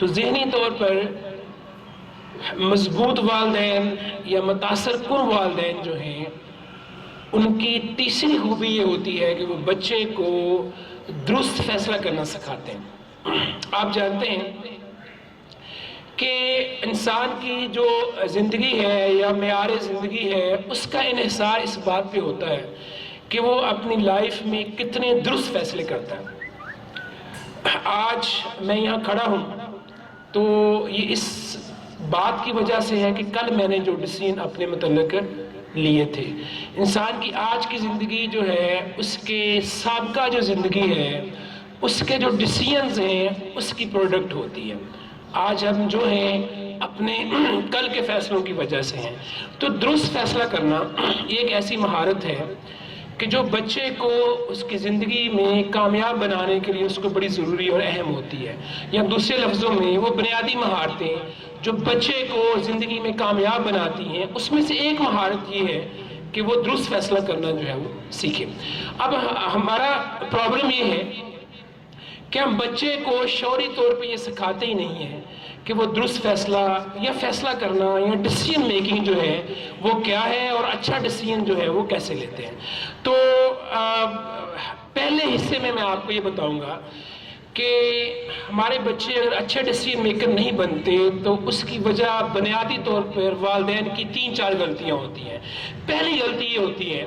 تو ذہنی طور پر مضبوط والدین یا متاثر کن والدین جو ہیں ان کی تیسری خوبی یہ ہوتی ہے کہ وہ بچے کو درست فیصلہ کرنا سکھاتے ہیں۔ آپ جانتے ہیں کہ انسان کی جو زندگی ہے یا معیار زندگی ہے اس کا انحصار اس بات پہ ہوتا ہے کہ وہ اپنی لائف میں کتنے درست فیصلے کرتا ہے۔ آج میں یہاں کھڑا ہوں تو یہ اس بات کی وجہ سے ہے کہ کل میں نے جو ڈیسیژن اپنے متعلق لیے تھے۔ انسان کی آج کی زندگی جو ہے اس کے سابقہ جو زندگی ہے اس کے جو ڈیسیژنز ہیں اس کی پروڈکٹ ہوتی ہے۔ آج ہم جو ہیں اپنے کل کے فیصلوں کی وجہ سے ہیں۔ تو درست فیصلہ کرنا یہ ایک ایسی مہارت ہے کہ جو بچے کو اس کی زندگی میں کامیاب بنانے کے لیے اس کو بڑی ضروری اور اہم ہوتی ہے، یا دوسرے لفظوں میں وہ بنیادی مہارتیں جو بچے کو زندگی میں کامیاب بناتی ہیں اس میں سے ایک مہارت یہ ہے کہ وہ درست فیصلہ کرنا جو ہے وہ سیکھے۔ اب ہمارا پرابلم یہ ہے کہ ہم بچے کو شعوری طور پہ یہ سکھاتے ہی نہیں ہیں کہ وہ درست فیصلہ یا فیصلہ کرنا یا ڈیسیژن میکنگ جو ہے وہ کیا ہے اور اچھا ڈیسیژن جو ہے وہ کیسے لیتے ہیں۔ تو پہلے حصے میں آپ کو یہ بتاؤں گا کہ ہمارے بچے اگر اچھے ڈیسیژن میکر نہیں بنتے تو اس کی وجہ بنیادی طور پر والدین کی 3-4 غلطیاں ہوتی ہیں۔ پہلی غلطی یہ ہوتی ہے،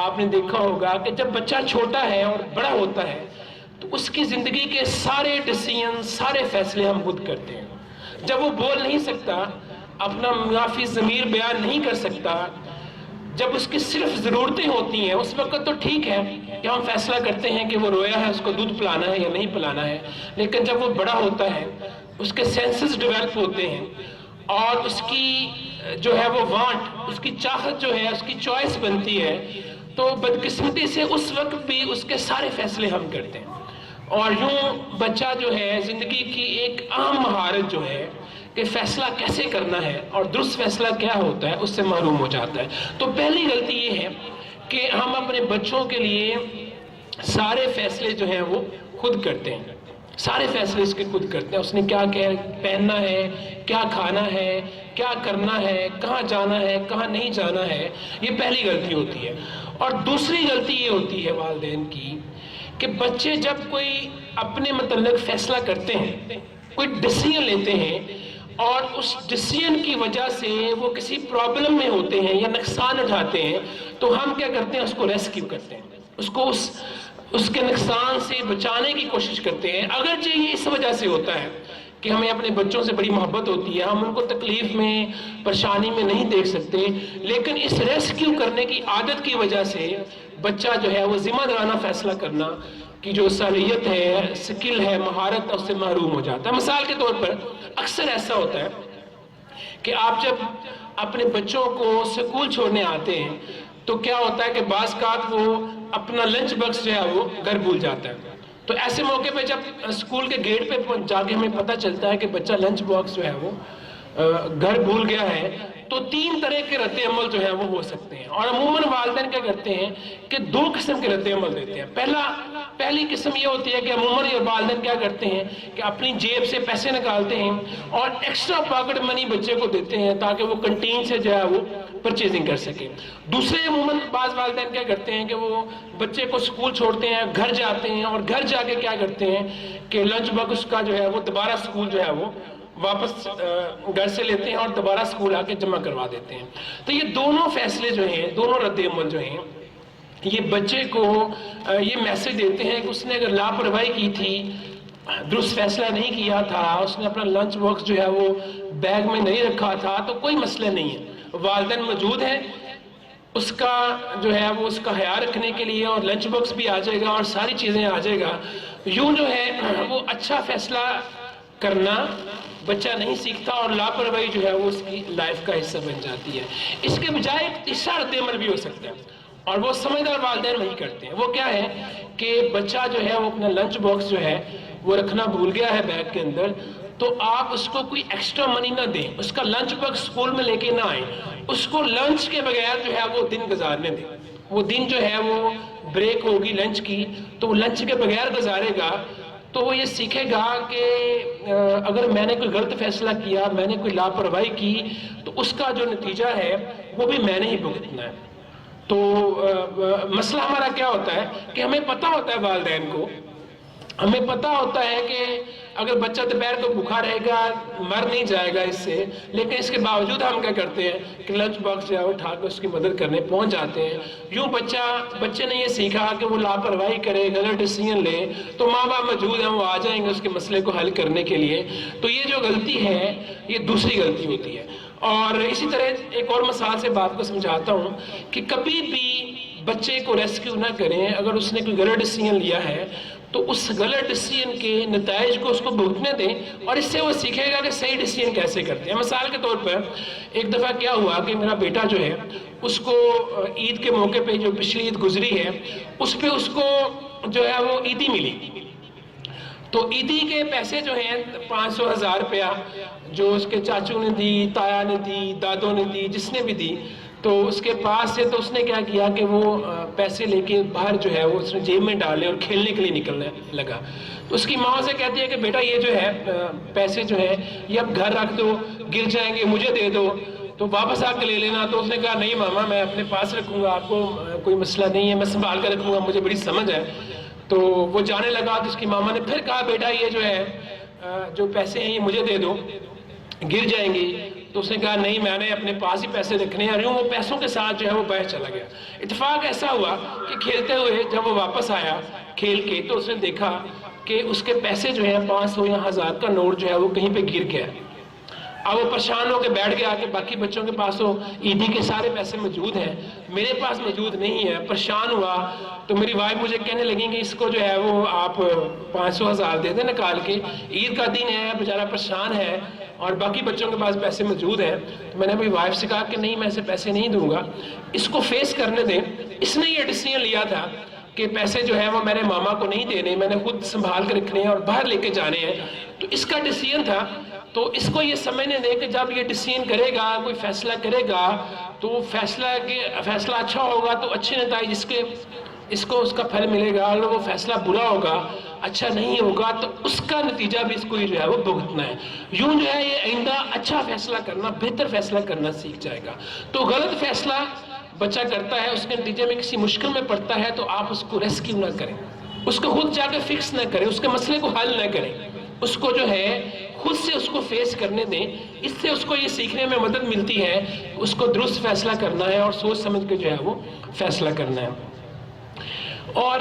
آپ نے دیکھا ہوگا کہ جب بچہ چھوٹا ہے اور بڑا ہوتا ہے تو اس کی زندگی کے سارے ڈیسیژن سارے فیصلے ہم خود کرتے ہیں۔ جب وہ بول نہیں سکتا، اپنا منافی ضمیر بیان نہیں کر سکتا، جب اس کی صرف ضرورتیں ہوتی ہیں اس وقت تو ٹھیک ہے کہ ہم فیصلہ کرتے ہیں کہ وہ رویا ہے اس کو دودھ پلانا ہے یا نہیں پلانا ہے، لیکن جب وہ بڑا ہوتا ہے اس کے سینسز ڈیولپ ہوتے ہیں اور اس کی جو ہے وہ وانٹ، اس کی چاہت جو ہے، اس کی چوائس بنتی ہے، تو بدقسمتی سے اس وقت بھی اس کے سارے فیصلے ہم کرتے ہیں۔ اور یوں بچہ جو ہے زندگی کی ایک اہم مہارت جو ہے کہ فیصلہ کیسے کرنا ہے اور درست فیصلہ کیا ہوتا ہے اس سے محروم ہو جاتا ہے۔ تو پہلی غلطی یہ ہے کہ ہم اپنے بچوں کے لیے سارے فیصلے جو ہیں وہ خود کرتے ہیں، سارے فیصلے اس کے خود کرتے ہیں۔ اس نے کیا پہننا ہے، کیا کھانا ہے، کیا کرنا ہے، کہاں جانا ہے، کہاں نہیں جانا ہے، یہ پہلی غلطی ہوتی ہے۔ اور دوسری غلطی یہ ہوتی ہے والدین کی کہ بچے جب کوئی اپنے متعلق فیصلہ کرتے ہیں، کوئی ڈیسیژن لیتے ہیں اور اس ڈیسیژن کی وجہ سے وہ کسی پرابلم میں ہوتے ہیں یا نقصان اٹھاتے ہیں تو ہم کیا کرتے ہیں، اس کو ریسکیو کرتے ہیں، اس کو اس کے نقصان سے بچانے کی کوشش کرتے ہیں۔ اگرچہ یہ اس وجہ سے ہوتا ہے کہ ہمیں اپنے بچوں سے بڑی محبت ہوتی ہے، ہم ان کو تکلیف میں پریشانی میں نہیں دیکھ سکتے، لیکن اس ریسکیو کرنے کی عادت کی وجہ سے بچہ جو ہے وہ ذمہ دارانہ فیصلہ کرنا کی جو صلاحیت ہے، سکل ہے، مہارت اس سے محروم ہو جاتا ہے۔ مثال کے طور پر اکثر ایسا ہوتا ہے کہ آپ جب اپنے بچوں کو سکول چھوڑنے آتے ہیں تو کیا ہوتا ہے کہ بعض اوقات وہ اپنا لنچ باکس جو ہے وہ گھر بھول جاتا ہے۔ تو ایسے موقع پہ جب اسکول کے گیٹ پہ جا کے ہمیں پتہ چلتا ہے کہ بچہ لنچ باکس جو ہے وہ گھر بھول گیا ہے تو 3 طرح کے رد عمل جو ہے وہ ہو سکتے ہیں۔ اور عموماً والدین کیا کرتے ہیں کہ 2 قسم کے رد عمل دیتے ہیں۔ پہلی قسم یہ ہوتی ہے کہ عموماً یہ والدین کیا کرتے ہیں کہ اپنی جیب سے پیسے نکالتے ہیں اور ایکسٹرا پاکٹ منی بچے کو دیتے ہیں تاکہ وہ کنٹین سے جو ہے وہ پرچیزنگ کر سکے۔ دوسرے عموماً بعض والدین کیا کرتے ہیں کہ وہ بچے کو اسکول چھوڑتے ہیں، گھر جاتے ہیں اور گھر جا کے کیا کرتے ہیں کہ لنچ باکس کا جو ہے وہ دوبارہ اسکول جو ہے وہ واپس گھر سے لیتے ہیں اور دوبارہ اسکول آ کے جمع کروا دیتے ہیں۔ تو یہ دونوں فیصلے جو ہیں، دونوں رد عمل جو ہیں، یہ بچے کو یہ میسج دیتے ہیں کہ اس نے اگر لاپرواہی کی تھی، درست فیصلہ نہیں کیا تھا، اس نے اپنا لنچ باکس جو ہے وہ بیگ میں نہیں رکھا تھا تو کوئی مسئلہ نہیں ہے، والدین موجود ہیں، اس کا جو ہے وہ اس کا خیال رکھنے کے لیے اور لنچ باکس بھی آ جائے گا اور ساری چیزیں آ جائے گا۔ یوں جو ہے وہ اچھا فیصلہ کرنا بچہ نہیں سیکھتا اور لاپرواہی جو ہے وہ اس کی لائف کا حصہ بن جاتی ہے۔ اس کے بجائے ایک تیسرا رد عمل بھی ہو سکتا ہے اور وہ سمجھدار والدین وہی کرتے ہیں۔ وہ کیا ہے کہ بچہ جو ہے وہ اپنا لنچ باکس جو ہے وہ رکھنا بھول گیا ہے بیگ کے اندر، تو آپ اس کو کوئی ایکسٹرا منی نہ دیں، اس کا لنچ باکس اسکول میں لے کے نہ آئیں، اس کو لنچ کے بغیر جو ہے وہ دن گزارنے دیں۔ وہ دن جو ہے وہ بریک ہوگی لنچ کی تو وہ لنچ کے بغیر گزارے گا تو وہ یہ سیکھے گا کہ اگر میں نے کوئی غلط فیصلہ کیا، میں نے کوئی لاپرواہی کی، تو اس کا جو نتیجہ ہے وہ بھی میں نے ہی بھگتنا ہے۔ تو مسئلہ ہمارا کیا ہوتا ہے کہ ہمیں پتہ ہوتا ہے، والدین کو ہمیں پتہ ہوتا ہے کہ اگر بچہ دوپہر کو بھوکا رہے گا مر نہیں جائے گا اس سے، لیکن اس کے باوجود ہم کیا کرتے ہیں کہ لنچ باکس جو ہے اٹھا کے اس کی مدد کرنے پہنچ جاتے ہیں۔ یوں بچے نے یہ سیکھا کہ وہ لاپرواہی کرے، غلط ڈیسیژن لے، تو ماں باپ موجود ہیں، وہ آ جائیں گے اس کے مسئلے کو حل کرنے کے لیے۔ تو یہ جو غلطی ہے یہ دوسری غلطی ہوتی ہے۔ اور اسی طرح ایک اور مثال سے بات کو سمجھاتا ہوں کہ کبھی بھی بچے کو ریسکیو نہ کریں اگر اس نے کوئی غلط ڈیسیژن لیا ہے، تو اس غلط ڈیسیژن کے نتائج کو اس کو بھگتنے دیں، اور اس سے وہ سیکھے گا کہ صحیح ڈیسیژن کیسے کرتے ہیں۔ مثال کے طور پر ایک دفعہ کیا ہوا کہ میرا بیٹا جو ہے اس کو عید کے موقع پہ، جو پچھلی عید گزری ہے، اس پہ اس کو جو ہے وہ عیدی ملی۔ تو عیدی کے پیسے جو ہیں 500,000 روپیہ جو اس کے چاچو نے دی، تایا نے دی، دادوں نے دی، جس نے بھی دی، تو اس کے پاس سے تو اس نے کیا کیا کہ وہ پیسے لے کے باہر جو ہے وہ اس نے جیب میں ڈالے اور کھیلنے کے لیے نکلنے لگا۔ تو اس کی ماں اسے کہتی ہے کہ بیٹا یہ جو ہے پیسے جو ہے یہ اب گھر رکھ دو، گر جائیں گے، مجھے دے دو، تو واپس آ کے لے لینا۔ تو اس نے کہا نہیں ماما، میں اپنے پاس رکھوں گا، آپ کو کوئی مسئلہ نہیں ہے، میں سنبھال کر رکھوں گا، مجھے بڑی سمجھ ہے۔ تو وہ جانے لگا تو اس کی ماما نے پھر کہا بیٹا یہ جو ہے جو پیسے ہیں یہ مجھے دے دو، گر جائیں گے۔ تو اس نے کہا نہیں، میں نے اپنے پاس ہی پیسے رکھنے ہیں، اور یوں وہ پیسوں کے ساتھ جو ہے وہ باہر چلا گیا۔ اتفاق ایسا ہوا کہ کھیلتے ہوئے جب وہ واپس آیا کھیل کے، تو اس نے دیکھا کہ اس کے پیسے جو ہیں 500 یا 1000 کا نوٹ جو ہے وہ کہیں پہ گر گیا۔ اب وہ پریشان ہو کے بیٹھ گیا کہ باقی بچوں کے پاس تو عیدی کے سارے پیسے موجود ہیں، میرے پاس موجود نہیں ہے۔ پریشان ہوا تو میری وائف مجھے کہنے لگیں کہ اس کو جو ہے وہ آپ 500,000 دے دیں نکال کے، عید کا دن ہے، بیچارہ پریشان ہے اور باقی بچوں کے پاس پیسے موجود ہیں۔ تو میں نے اپنی وائف سے کہا کہ نہیں، میں اسے پیسے نہیں دوں گا، اس کو فیس کرنے دیں۔ اس نے یہ ڈیسیژن لیا تھا کہ پیسے جو ہے وہ میں نے ماما کو نہیں دینے، میں نے خود سنبھال کے رکھنے ہیں اور باہر لے کے جانے ہیں۔ تو اس کا ڈیسیژن تھا۔ تو اس کو یہ سمجھنے دیں کہ جب یہ ڈیسیژن کرے گا، کوئی فیصلہ کرے گا، تو وہ فیصلہ اچھا ہوگا تو اچھے نتائج اس کو اس کا پھل ملے گا، اگر وہ فیصلہ برا ہوگا، اچھا نہیں ہوگا، تو اس کا نتیجہ بھی اس کو جو ہے وہ بھگتنا ہے۔ یوں جو ہے یہ آئندہ اچھا فیصلہ کرنا، بہتر فیصلہ کرنا سیکھ جائے گا۔ تو غلط فیصلہ بچہ کرتا ہے، اس کے نتیجے میں کسی مشکل میں پڑتا ہے، تو آپ اس کو ریسکیو نہ کریں، اس کو خود جا کے فکس نہ کریں، اس کے مسئلے کو حل نہ کریں، اس کو جو ہے خود سے اس کو فیس کرنے دیں۔ اس سے اس کو یہ سیکھنے میں مدد ملتی ہے، اس کو درست فیصلہ کرنا ہے اور سوچ سمجھ کے جو ہے وہ فیصلہ کرنا ہے۔ اور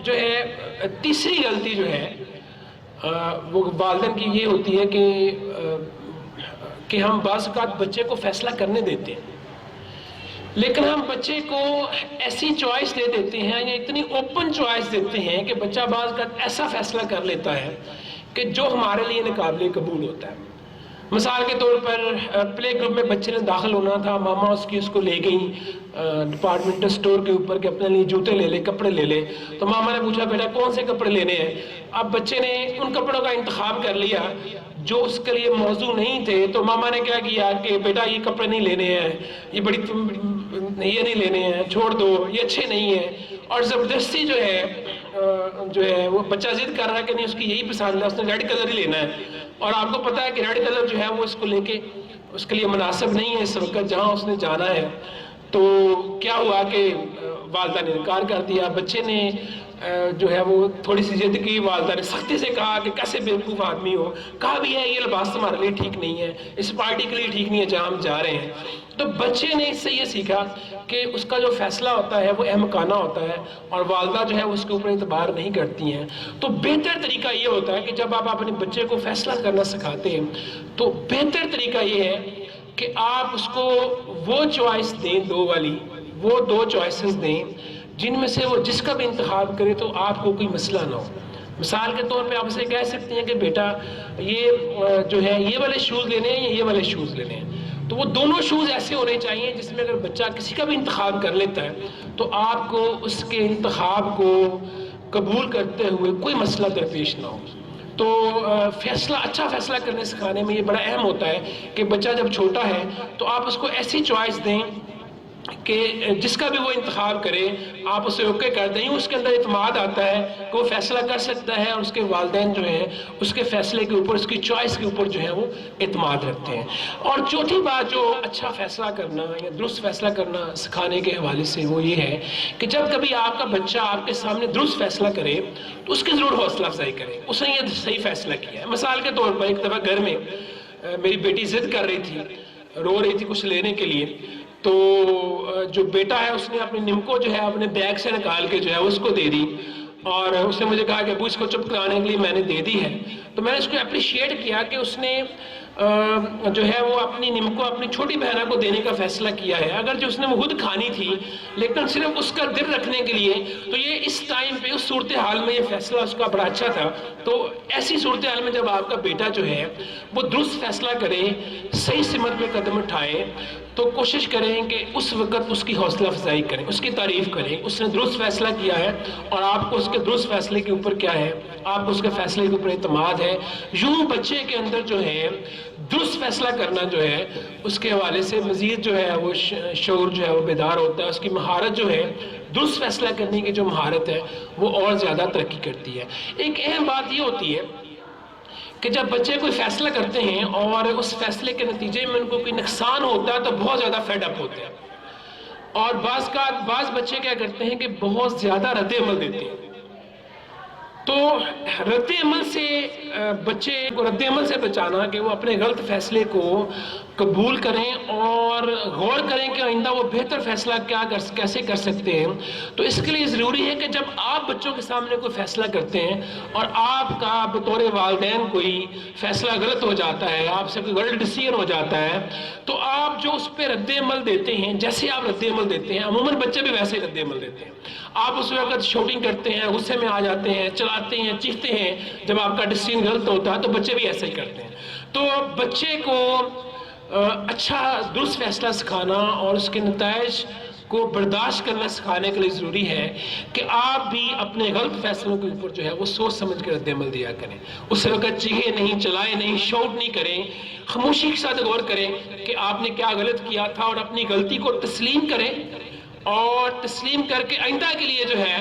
جو ہے تیسری غلطی جو ہے وہ والدین کی یہ ہوتی ہے کہ ہم بعض اوقات بچے کو فیصلہ کرنے دیتے ہیں، لیکن ہم بچے کو ایسی چوائس دے دیتے ہیں یا اتنی اوپن چوائس دیتے ہیں کہ بچہ بعض اوقات ایسا فیصلہ کر لیتا ہے کہ جو ہمارے لیے ناقابل قبول ہوتا ہے۔ مثال کے طور پر پلے گروپ میں بچے نے داخل ہونا تھا، ماما اس کو لے گئیں ڈپارٹمنٹل سٹور کے اوپر کہ اپنے لیے جوتے لے لے، کپڑے لے لے۔ تو ماما نے پوچھا بیٹا کون سے کپڑے لینے ہیں؟ اب بچے نے ان کپڑوں کا انتخاب کر لیا جو اس کے لیے موزوں نہیں تھے۔ تو ماما نے کیا کیا کہ بیٹا یہ کپڑے نہیں لینے ہیں، یہ نہیں لینے ہیں، چھوڑ دو، یہ اچھے نہیں ہیں۔ اور زبردستی جو ہے وہ بچہ ضد کر رہا ہے کہ نہیں اس کی یہی پسند ہے، اس نے ریڈ کلر ہی لینا ہے، اور آپ کو پتا ہے کہ ریڈ کلر جو ہے وہ اس کو لے کے اس کے لیے مناسب نہیں ہے اس وقت جہاں اس نے جانا ہے۔ تو کیا ہوا کہ والدہ نے انکار کر دیا، بچے نے جو ہے وہ تھوڑی سی ضد کی، والدہ نے سختی سے کہا کہ کیسے بیوقوف آدمی ہو، کہا بھی ہے یہ لباس تمہارے لیے ٹھیک نہیں ہے، اس پارٹی کے لیے ٹھیک نہیں ہے جہاں ہم جا رہے ہیں۔ تو بچے نے اس سے یہ سیکھا کہ اس کا جو فیصلہ ہوتا ہے وہ احمقانہ ہوتا ہے، اور والدہ جو ہے اس کے اوپر اعتبار نہیں کرتی ہیں۔ تو بہتر طریقہ یہ ہوتا ہے کہ جب آپ اپنے بچے کو فیصلہ کرنا سکھاتے ہیں تو بہتر طریقہ یہ ہے کہ آپ اس کو وہ چوائس دیں، وہ دو چوائسز دیں جن میں سے وہ جس کا بھی انتخاب کرے تو آپ کو کوئی مسئلہ نہ ہو۔ مثال کے طور پہ آپ اسے کہہ سکتے ہیں کہ بیٹا یہ جو ہے یہ والے شوز لینے ہیں یا یہ والے شوز لینے ہیں، تو وہ دونوں شوز ایسے ہونے چاہیے جس میں اگر بچہ کسی کا بھی انتخاب کر لیتا ہے تو آپ کو اس کے انتخاب کو قبول کرتے ہوئے کوئی مسئلہ درپیش نہ ہو۔ تو اچھا فیصلہ کرنے سکھانے میں یہ بڑا اہم ہوتا ہے کہ بچہ جب چھوٹا ہے تو آپ اس کو ایسی چوائس دیں کہ جس کا بھی وہ انتخاب کرے آپ اسے اوکے کر دیں، اس کے اندر اعتماد آتا ہے کہ وہ فیصلہ کر سکتا ہے، اور اس کے والدین جو ہیں اس کے فیصلے کے اوپر، اس کی چوائس کے اوپر جو ہے وہ اعتماد رکھتے ہیں۔ اور چوتھی بات جو اچھا فیصلہ کرنا یا درست فیصلہ کرنا سکھانے کے حوالے سے وہ یہ ہے کہ جب کبھی آپ کا بچہ آپ کے سامنے درست فیصلہ کرے تو اس کی ضرور حوصلہ افزائی کرے، اس نے یہ صحیح فیصلہ کیا ہے۔ مثال کے طور پر ایک دفعہ گھر میں میری بیٹی ضد کر رہی تھی، رو رہی تھی کچھ لینے کے لیے، تو جو بیٹا ہے اس نے اپنی نمکو جو ہے اپنے بیگ سے نکال کے جو ہے اس کو دے دی، اور اس نے مجھے کہا کہ ابو اس کو چپ کرانے کے لیے میں نے دے دی ہے۔ تو میں نے اس کو اپریشیٹ کیا کہ اس نے جو ہے وہ اپنی نمکو اپنی چھوٹی بہنہ کو دینے کا فیصلہ کیا ہے، اگر جو اس نے وہ خود کھانی تھی لیکن صرف اس کا دل رکھنے کے لیے، تو یہ اس ٹائم پہ اس صورتحال میں یہ فیصلہ اس کا بڑا اچھا تھا۔ تو ایسی صورتحال میں جب آپ کا بیٹا جو ہے وہ درست فیصلہ کرے، صحیح سمت میں قدم اٹھائے، تو کوشش کریں کہ اس وقت اس کی حوصلہ افزائی کریں، اس کی تعریف کریں، اس نے درست فیصلہ کیا ہے اور آپ کو اس کے درست فیصلے کے اوپر کیا ہے، آپ کو اس کے فیصلے کے اوپر اعتماد ہے۔ یوں بچے کے اندر جو ہے درست فیصلہ کرنا جو ہے اس کے حوالے سے مزید جو ہے وہ شعور جو ہے وہ بیدار ہوتا ہے، اس کی مہارت جو ہے درست فیصلہ کرنے کی جو مہارت ہے وہ اور زیادہ ترقی کرتی ہے۔ ایک اہم بات یہ ہوتی ہے کہ جب بچے کوئی فیصلہ کرتے ہیں اور اس فیصلے کے نتیجے میں ان کو کوئی نقصان ہوتا ہے تو بہت زیادہ فیڈ اپ ہوتے ہیں، اور بعض بچے کیا کرتے ہیں کہ بہت زیادہ رد عمل دیتے ہیں۔ تو رد عمل سے بچے کو رد عمل سے بچانا کہ وہ اپنے غلط فیصلے کو قبول کریں اور غور کریں کہ آئندہ وہ بہتر فیصلہ کیسے کر سکتے ہیں، تو اس کے لیے ضروری ہے کہ جب آپ بچوں کے سامنے کوئی فیصلہ کرتے ہیں اور آپ کا بطور والدین کوئی فیصلہ غلط ہو جاتا ہے، آپ سے کوئی غلط ڈیسیژن ہو جاتا ہے، تو آپ جو اس پہ رد عمل دیتے ہیں، جیسے آپ رد عمل دیتے ہیں عموماً بچے بھی ویسے ہی رد عمل دیتے ہیں۔ آپ اس وقت شوٹنگ کرتے ہیں، غصے میں آ جاتے ہیں، چلاتے ہیں، چیختے ہیں، جب آپ کا ڈیسیژن غلط ہوتا ہے تو بچے بھی ایسا ہی کرتے ہیں۔ تو بچے کو اچھا درست فیصلہ سکھانا اور اس کے نتائج کو برداشت کرنا سکھانے کے لیے ضروری ہے کہ آپ بھی اپنے غلط فیصلوں کے اوپر جو ہے وہ سوچ سمجھ کر رد عمل دیا کریں۔ اس وقت چیخیں نہیں، چلائیں نہیں، شاؤٹ نہیں کریں، خاموشی کے ساتھ غور کریں کہ آپ نے کیا غلط کیا تھا اور اپنی غلطی کو تسلیم کریں، اور تسلیم کر کے آئندہ کے لیے جو ہے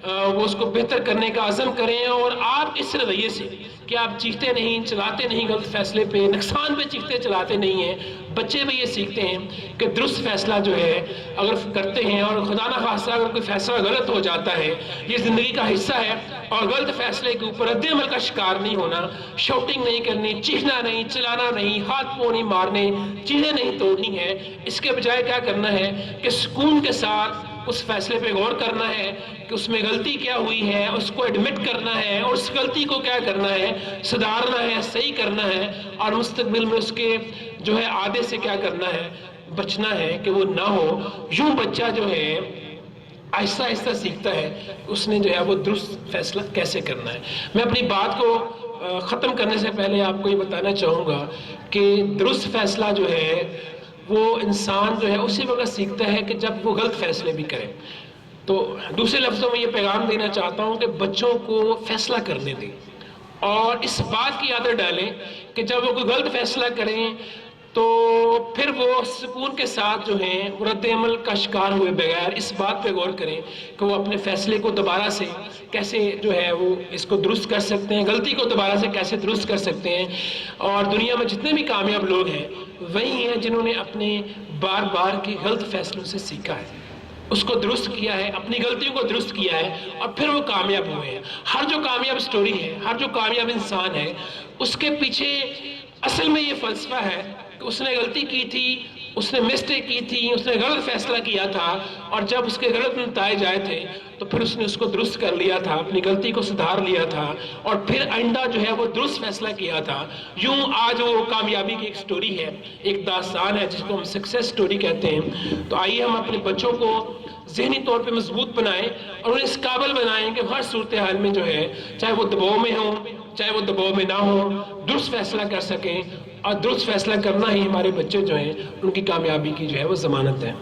وہ اس کو بہتر کرنے کا عزم کریں۔ اور آپ اس رویے سے کہ آپ چیختے نہیں، چلاتے نہیں غلط فیصلے پہ، نقصان پہ چیختے چلاتے نہیں ہیں، بچے بھی یہ سیکھتے ہیں کہ درست فیصلہ جو ہے اگر کرتے ہیں، اور خدا نہ خواستہ اگر کوئی فیصلہ غلط ہو جاتا ہے، یہ زندگی کا حصہ ہے، اور غلط فیصلے کے اوپر رد عمل کا شکار نہیں ہونا، شاؤٹنگ نہیں کرنی، چیخنا نہیں، چلانا نہیں، ہاتھ پاؤں نہیں مارنے، چیزیں نہیں توڑنی ہے۔ اس کے بجائے کیا کرنا ہے کہ سکون کے ساتھ اس فیصلے پہ غور کرنا ہے کہ اس میں غلطی کیا ہوئی ہے، اس کو ایڈمٹ کرنا ہے، اور اس غلطی کو کیا کرنا ہے، سدھارنا ہے، صحیح کرنا ہے، اور مستقبل میں اس کے جو ہے عادے سے کیا کرنا ہے، بچنا ہے کہ وہ نہ ہو۔ یوں بچہ جو ہے آہستہ آہستہ سیکھتا ہے اس نے جو ہے وہ درست فیصلہ کیسے کرنا ہے۔ میں اپنی بات کو ختم کرنے سے پہلے آپ کو یہ بتانا چاہوں گا کہ درست فیصلہ جو ہے وہ انسان جو ہے اسی وقت سیکھتا ہے کہ جب وہ غلط فیصلے بھی کرے۔ تو دوسرے لفظوں میں یہ پیغام دینا چاہتا ہوں کہ بچوں کو فیصلہ کرنے دیں، اور اس بات کی عادت ڈالیں کہ جب وہ کوئی غلط فیصلہ کریں تو پھر وہ سکون کے ساتھ جو ہیں رد عمل کا شکار ہوئے بغیر اس بات پہ غور کریں کہ وہ اپنے فیصلے کو دوبارہ سے کیسے جو ہے وہ اس کو درست کر سکتے ہیں، غلطی کو دوبارہ سے کیسے درست کر سکتے ہیں۔ اور دنیا میں جتنے بھی کامیاب لوگ ہیں وہی ہیں جنہوں نے اپنے بار بار کے غلط فیصلوں سے سیکھا ہے، اس کو درست کیا ہے، اپنی غلطیوں کو درست کیا ہے، اور پھر وہ کامیاب ہوئے ہیں۔ ہر جو کامیاب سٹوری ہے، ہر جو کامیاب انسان ہے، اس کے پیچھے اصل میں یہ فلسفہ ہے کہ اس نے غلطی کی تھی، اس نے مسٹیک کی تھی، اس نے غلط فیصلہ کیا تھا، اور جب اس کے غلط نتائج آئے تھے تو پھر اس نے اس کو درست کر لیا تھا، اپنی غلطی کو سدھار لیا تھا، اور پھر آئندہ جو ہے وہ درست فیصلہ کیا تھا۔ یوں آج وہ کامیابی کی ایک سٹوری ہے، ایک داستان ہے جس کو ہم سکسیس سٹوری کہتے ہیں۔ تو آئیے ہم اپنے بچوں کو ذہنی طور پہ مضبوط بنائیں اور انہیں اس قابل بنائیں کہ ہر صورتحال میں جو ہے چاہے وہ دباؤ میں ہوں چاہے وہ دباؤ میں نہ ہوں، درست فیصلہ کر سکیں، اور درست فیصلہ کرنا ہی ہمارے بچے جو ہیں ان کی کامیابی کی جو ہے وہ ضمانت ہے۔